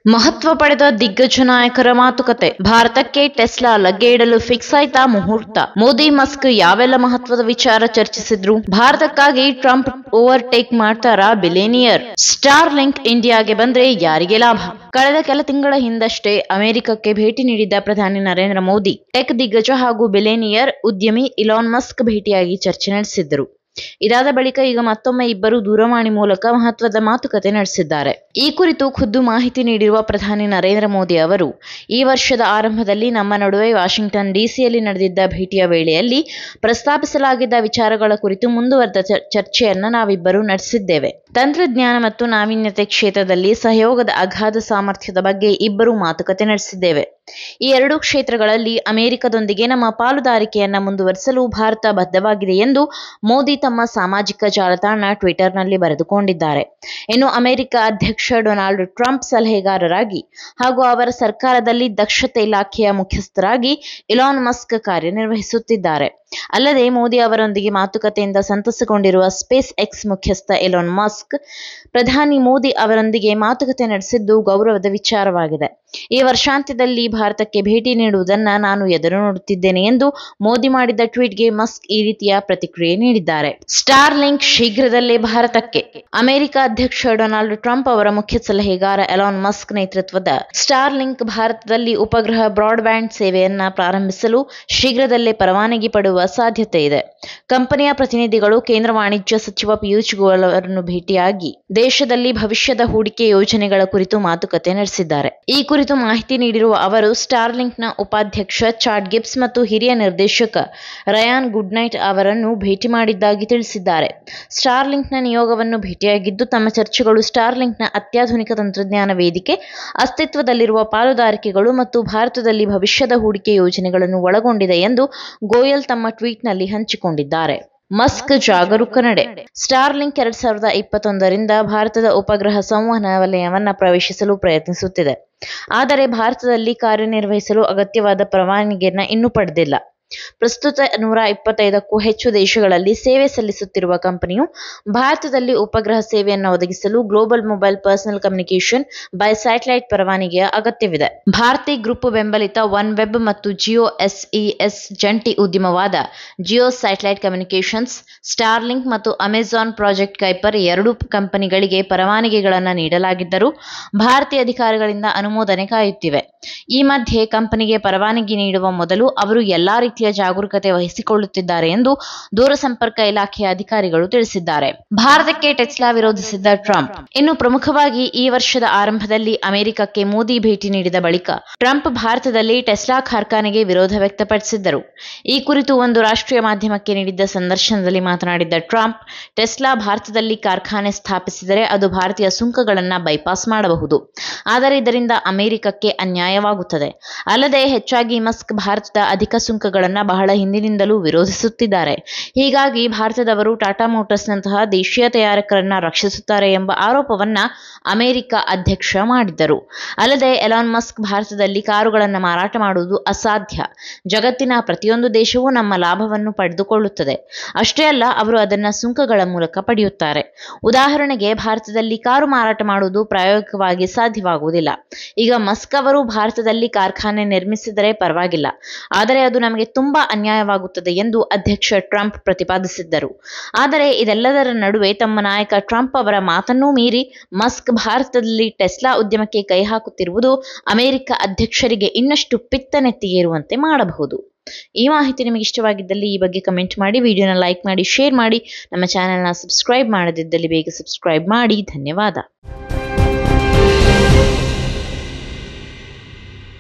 ಮಹತ್ವ ಪಡೆದ ದಿಗ್ಗಜ ನಾಯಕರ ಮಾತುಕತೆ. ಭಾರತಕ್ಕೆ ಟೆಸ್ಲಾ ಲಗ್ಗೆ ಇಡಲು ಫಿಕ್ಸ್ ಆಯ್ತಾ ಮುಹೂರ್ತ? ಮೋದಿ ಮಸ್ಕ್ ಯಾವೆಲ್ಲ ಮಹತ್ವದ ವಿಚಾರ ಚರ್ಚಿಸಿದ್ರು? ಭಾರತಕ್ಕಾಗಿ ಟ್ರಂಪ್ ಓವರ್ಟೇಕ್ ಮಾಡ್ತಾರಾ ಬಿಲಿಯನಿಯರ್? ಸ್ಟಾರ್ ಲಿಂಕ್ ಇಂಡಿಯಾಗೆ ಬಂದ್ರೆ ಯಾರಿಗೆ ಲಾಭ? ಕಳೆದ ಕೆಲ ತಿಂಗಳ ಹಿಂದಷ್ಟೇ ಅಮೆರಿಕಕ್ಕೆ ಭೇಟಿ ನೀಡಿದ್ದ ಪ್ರಧಾನಿ ನರೇಂದ್ರ ಮೋದಿ ಟೆಕ್ ದಿಗ್ಗಜ ಹಾಗೂ ಬಿಲಿಯನಿಯರ್ ಉದ್ಯಮಿ ಇಲಾನ್ ಮಸ್ಕ್ ಭೇಟಿಯಾಗಿ ಚರ್ಚೆ ನಡೆಸಿದ್ದರು. ಇದಾದ ಬಳಿಕ ಈಗ ಮತ್ತೊಮ್ಮೆ ಇಬ್ಬರು ದೂರವಾಣಿ ಮೂಲಕ ಮಹತ್ವದ ಮಾತುಕತೆ ನಡೆಸಿದ್ದಾರೆ. ಈ ಕುರಿತು ಖುದ್ದು ಮಾಹಿತಿ ನೀಡಿರುವ ಪ್ರಧಾನಿ ನರೇಂದ್ರ ಮೋದಿ ಅವರು, ಈ ವರ್ಷದ ಆರಂಭದಲ್ಲಿ ನಮ್ಮ ನಡುವೆ ವಾಷಿಂಗ್ಟನ್ ಡಿಸಿಯಲ್ಲಿ ನಡೆದಿದ್ದ ಭೇಟಿಯ ವೇಳೆಯಲ್ಲಿ ಪ್ರಸ್ತಾಪಿಸಲಾಗಿದ್ದ ವಿಚಾರಗಳ ಕುರಿತು ಮುಂದುವರೆದ ಚರ್ಚೆಯನ್ನ ನಾವಿಬ್ಬರು ನಡೆಸಿದ್ದೇವೆ. ತಂತ್ರಜ್ಞಾನ ಮತ್ತು ನಾವೀನ್ಯತೆ ಕ್ಷೇತ್ರದಲ್ಲಿ ಸಹಯೋಗದ ಅಗಾಧ ಸಾಮರ್ಥ್ಯದ ಬಗ್ಗೆ ಇಬ್ಬರು ಮಾತುಕತೆ ನಡೆಸಿದ್ದೇವೆ. ಈ ಎರಡೂ ಕ್ಷೇತ್ರಗಳಲ್ಲಿ ಅಮೆರಿಕದೊಂದಿಗೆ ನಮ್ಮ ಪಾಲುದಾರಿಕೆಯನ್ನ ಮುಂದುವರಿಸಲು ಭಾರತ ಬದ್ಧವಾಗಿದೆ ಎಂದು ಮೋದಿ ತಮ್ಮ ಸಾಮಾಜಿಕ ಜಾಲತಾಣ ಟ್ವಿಟರ್ನಲ್ಲಿ ಬರೆದುಕೊಂಡಿದ್ದಾರೆ. ಇನ್ನು ಅಮೆರಿಕ ಅಧ್ಯಕ್ಷ ಡೊನಾಲ್ಡ್ ಟ್ರಂಪ್ ಸಲಹೆಗಾರರಾಗಿ ಹಾಗೂ ಅವರ ಸರ್ಕಾರದಲ್ಲಿ ದಕ್ಷತೆ ಇಲಾಖೆಯ ಮುಖ್ಯಸ್ಥರಾಗಿ ಇಲಾನ್ ಮಸ್ಕ್ ಕಾರ್ಯನಿರ್ವಹಿಸುತ್ತಿದ್ದಾರೆ. ಅಲ್ಲದೆ ಮೋದಿ ಅವರೊಂದಿಗೆ ಮಾತುಕತೆಯಿಂದ ಸಂತಸಗೊಂಡಿರುವ ಸ್ಪೇಸ್ ಎಕ್ಸ್ ಮುಖ್ಯಸ್ಥ ಎಲಾನ್ ಮಸ್ಕ್ ಪ್ರಧಾನಿ ಮೋದಿ ಅವರೊಂದಿಗೆ ಮಾತುಕತೆ ನಡೆಸಿದ್ದು ಗೌರವದ ವಿಚಾರವಾಗಿದೆ. ಈ ವರ್ಷಾಂತ್ಯದಲ್ಲಿ ಭಾರತಕ್ಕೆ ಭೇಟಿ ನೀಡುವುದನ್ನ ನಾನು ಎದುರು ನೋಡುತ್ತಿದ್ದೇನೆ ಎಂದು ಮೋದಿ ಮಾಡಿದ್ದ ಟ್ವೀಟ್ಗೆ ಮಸ್ಕ್ ಈ ರೀತಿಯ ಪ್ರತಿಕ್ರಿಯೆ ನೀಡಿದ್ದಾರೆ. ಸ್ಟಾರ್ ಲಿಂಕ್ ಶೀಘ್ರದಲ್ಲೇ ಭಾರತಕ್ಕೆ. ಅಮೆರಿಕ ಅಧ್ಯಕ್ಷ ಡೊನಾಲ್ಡ್ ಟ್ರಂಪ್ ಅವರ ಮುಖ್ಯ ಸಲಹೆಗಾರ ಎಲಾನ್ ಮಸ್ಕ್ ನೇತೃತ್ವದ ಸ್ಟಾರ್ ಲಿಂಕ್ ಭಾರತದಲ್ಲಿ ಉಪಗ್ರಹ ಬ್ರಾಡ್ಬ್ಯಾಂಡ್ ಸೇವೆಯನ್ನ ಪ್ರಾರಂಭಿಸಲು ಶೀಘ್ರದಲ್ಲೇ ಪರವಾನಗಿ ಪಡೆಯುವ ಸಾಧ್ಯತೆ ಇದೆ. ಕಂಪನಿಯ ಪ್ರತಿನಿಧಿಗಳು ಕೇಂದ್ರ ವಾಣಿಜ್ಯ ಸಚಿವ ಪಿಯೂಷ್ ಗೋಯಲ್ ಅವರನ್ನು ಭೇಟಿಯಾಗಿ ದೇಶದಲ್ಲಿ ಭವಿಷ್ಯದ ಹೂಡಿಕೆ ಯೋಜನೆಗಳ ಕುರಿತು ಮಾತುಕತೆ ನಡೆಸಿದ್ದಾರೆ. ಈ ಕುರಿತು ಮಾಹಿತಿ ನೀಡಿರುವ ಅವರು, ಸ್ಟಾರ್ ಲಿಂಕ್ನ ಉಪಾಧ್ಯಕ್ಷ ಚಾಡ್ ಗಿಬ್ಸ್ ಮತ್ತು ಹಿರಿಯ ನಿರ್ದೇಶಕ ರಯಾನ್ ಗುಡ್ನೈಟ್ ಅವರನ್ನು ಭೇಟಿ ಮಾಡಿದ್ದಾಗಿ ತಿಳಿಸಿದ್ದಾರೆ. ಸ್ಟಾರ್ ಲಿಂಕ್ನ ನಿಯೋಗವನ್ನು ಭೇಟಿಯಾಗಿದ್ದು ತಮ್ಮ ಚರ್ಚೆಗಳು ಸ್ಟಾರ್ ಲಿಂಕ್ನ ಅತ್ಯಾಧುನಿಕ ತಂತ್ರಜ್ಞಾನ ವೇದಿಕೆ, ಅಸ್ತಿತ್ವದಲ್ಲಿರುವ ಪಾಲುದಾರಿಕೆಗಳು ಮತ್ತು ಭಾರತದಲ್ಲಿ ಭವಿಷ್ಯದ ಹೂಡಿಕೆ ಯೋಜನೆಗಳನ್ನು ಒಳಗೊಂಡಿದೆ ಎಂದು ಗೋಯಲ್ ತಮ್ಮ ಟ್ವೀಟ್ನಲ್ಲಿ ಹಂಚಿಕೊಂಡಿದ್ದಾರೆ. ಮಸ್ಕ್ ಜಾಗರೂಕ ನಡೆ. ಸ್ಟಾರ್ ಲಿಂಕ್ 2021ರಿಂದ ಭಾರತದ ಉಪಗ್ರಹ ಸಂವಹನ ವಲಯವನ್ನ ಪ್ರವೇಶಿಸಲು ಪ್ರಯತ್ನಿಸುತ್ತಿದೆ. ಆದರೆ ಭಾರತದಲ್ಲಿ ಕಾರ್ಯನಿರ್ವಹಿಸಲು ಅಗತ್ಯವಾದ ಪರವಾನಗಿಯನ್ನ ಇನ್ನೂ ಪಡೆದಿಲ್ಲ. ಪ್ರಸ್ತುತ 125ಕ್ಕೂ ಹೆಚ್ಚು ದೇಶಗಳಲ್ಲಿ ಸೇವೆ ಸಲ್ಲಿಸುತ್ತಿರುವ ಕಂಪನಿಯು ಭಾರತದಲ್ಲಿ ಉಪಗ್ರಹ ಸೇವೆಯನ್ನು ಒದಗಿಸಲು global mobile personal communication by satellite ಪರವಾನಗಿಯ ಅಗತ್ಯವಿದೆ. ಭಾರತಿ ಗ್ರೂಪ್ ಬೆಂಬಲಿತ ಒನ್ ವೆಬ್ ಮತ್ತು ಜಿಯೋ ಎಸ್ಇಎಸ್ ಜಂಟಿ ಉದ್ಯಮವಾದ Jio satellite communications, Star ಮತ್ತು ಅಮೆಜಾನ್ ಪ್ರಾಜೆಕ್ಟ್ ಕೈಪರ್ ಎರಡೂ ಕಂಪನಿಗಳಿಗೆ ಪರವಾನಗಿಗಳನ್ನು ನೀಡಲಾಗಿದ್ದರೂ ಭಾರತೀಯ ಅಧಿಕಾರಿಗಳಿಂದ ಅನುಮೋದನೆ ಕಾಯುತ್ತಿವೆ. ಈ ಮಧ್ಯೆ ಕಂಪನಿಗೆ ಪರವಾನಗಿ ನೀಡುವ ಮೊದಲು ಅವರು ಎಲ್ಲಾ ರೀತಿಯ ಜಾಗರೂಕತೆ ವಹಿಸಿಕೊಳ್ಳುತ್ತಿದ್ದಾರೆ ಎಂದು ದೂರಸಂಪರ್ಕ ಇಲಾಖೆಯ ಅಧಿಕಾರಿಗಳು ತಿಳಿಸಿದ್ದಾರೆ. ಭಾರತಕ್ಕೆ ಟೆಸ್ಲಾ ವಿರೋಧಿಸಿದ್ದ ಟ್ರಂಪ್. ಇನ್ನು ಪ್ರಮುಖವಾಗಿ ಈ ವರ್ಷದ ಆರಂಭದಲ್ಲಿ ಅಮೆರಿಕಕ್ಕೆ ಮೋದಿ ಭೇಟಿ ನೀಡಿದ ಬಳಿಕ ಟ್ರಂಪ್ ಭಾರತದಲ್ಲಿ ಟೆಸ್ಲಾ ಕಾರ್ಖಾನೆಗೆ ವಿರೋಧ ವ್ಯಕ್ತಪಡಿಸಿದ್ದರು. ಈ ಕುರಿತು ಒಂದು ರಾಷ್ಟ್ರೀಯ ಮಾಧ್ಯಮಕ್ಕೆ ನೀಡಿದ್ದ ಸಂದರ್ಶನದಲ್ಲಿ ಮಾತನಾಡಿದ್ದ ಟ್ರಂಪ್, ಟೆಸ್ಲಾ ಭಾರತದಲ್ಲಿ ಕಾರ್ಖಾನೆ ಸ್ಥಾಪಿಸಿದರೆ ಅದು ಭಾರತೀಯ ಸುಂಕಗಳನ್ನು ಬೈಪಾಸ್ ಮಾಡಬಹುದು, ಆದರೆ ಇದರಿಂದ ಅಮೆರಿಕಕ್ಕೆ ಅನ್ಯಾಯವಾಗುತ್ತದೆ. ಅಲ್ಲದೆ ಹೆಚ್ಚಾಗಿ ಮಸ್ಕ್ ಭಾರತದ ಅಧಿಕ ಸುಂಕಗಳನ್ನು ಬಹಳ ಹಿಂದಿನಿಂದಲೂ ವಿರೋಧಿಸುತ್ತಿದ್ದಾರೆ. ಹೀಗಾಗಿ ಭಾರತದವರು ಟಾಟಾ ಮೋಟಾರ್ಸ್ನಂತಹ ದೇಶೀಯ ತಯಾರಕರನ್ನ ರಕ್ಷಿಸುತ್ತಾರೆ ಎಂಬ ಆರೋಪವನ್ನ ಅಮೆರಿಕ ಅಧ್ಯಕ್ಷ ಮಾಡಿದ್ದರು. ಅಲ್ಲದೆ ಎಲಾನ್ ಮಸ್ಕ್ ಭಾರತದಲ್ಲಿ ಕಾರುಗಳನ್ನು ಮಾರಾಟ ಮಾಡುವುದು ಅಸಾಧ್ಯ, ಜಗತ್ತಿನ ಪ್ರತಿಯೊಂದು ದೇಶವೂ ನಮ್ಮ ಲಾಭವನ್ನು ಪಡೆದುಕೊಳ್ಳುತ್ತದೆ, ಅಷ್ಟೇ ಅಲ್ಲ ಅವರು ಅದನ್ನ ಸುಂಕಗಳ ಮೂಲಕ ಪಡೆಯುತ್ತಾರೆ. ಉದಾಹರಣೆಗೆ ಭಾರತದಲ್ಲಿ ಕಾರು ಮಾರಾಟ ಮಾಡುವುದು ಪ್ರಾಯೋಗಿಕವಾಗಿ ಸಾಧ್ಯವಾಗುವುದಿಲ್ಲ. ಈಗ ಮಸ್ಕ್ ಅವರು ಭಾರತದಲ್ಲಿ ಕಾರ್ಖಾನೆ ನಿರ್ಮಿಸಿದರೆ ಪರವಾಗಿಲ್ಲ, ಆದರೆ ಅದು ನಮಗೆ ತುಂಬಾ ಅನ್ಯಾಯವಾಗುತ್ತದೆ ಎಂದು ಅಧ್ಯಕ್ಷ ಟ್ರಂಪ್ ಪ್ರತಿಪಾದಿಸಿದ್ದರು. ಆದರೆ ಇದೆಲ್ಲದರ ನಡುವೆ ತಮ್ಮ ನಾಯಕ ಟ್ರಂಪ್ ಅವರ ಮಾತನ್ನೂ ಮೀರಿ ಮಸ್ಕ್ ಭಾರತದಲ್ಲಿ ಟೆಸ್ಲಾ ಉದ್ಯಮಕ್ಕೆ ಕೈ ಹಾಕುತ್ತಿರುವುದು ಅಮೆರಿಕ ಅಧ್ಯಕ್ಷರಿಗೆ ಇನ್ನಷ್ಟು ಪಿತ್ತನೆತ್ತಿಗೇರುವಂತೆ ಮಾಡಬಹುದು. ಈ ಮಾಹಿತಿ ನಿಮಗೆ ಇಷ್ಟವಾಗಿದ್ದಲ್ಲಿ ಈ ಬಗ್ಗೆ ಕಮೆಂಟ್ ಮಾಡಿ, ವಿಡಿಯೋನ ಲೈಕ್ ಮಾಡಿ, ಶೇರ್ ಮಾಡಿ. ನಮ್ಮ ಚಾನೆಲ್ನ ಸಬ್ಸ್ಕ್ರೈಬ್ ಮಾಡದಿದ್ದಲ್ಲಿ ಬೇಗ ಸಬ್ಸ್ಕ್ರೈಬ್ ಮಾಡಿ. ಧನ್ಯವಾದ.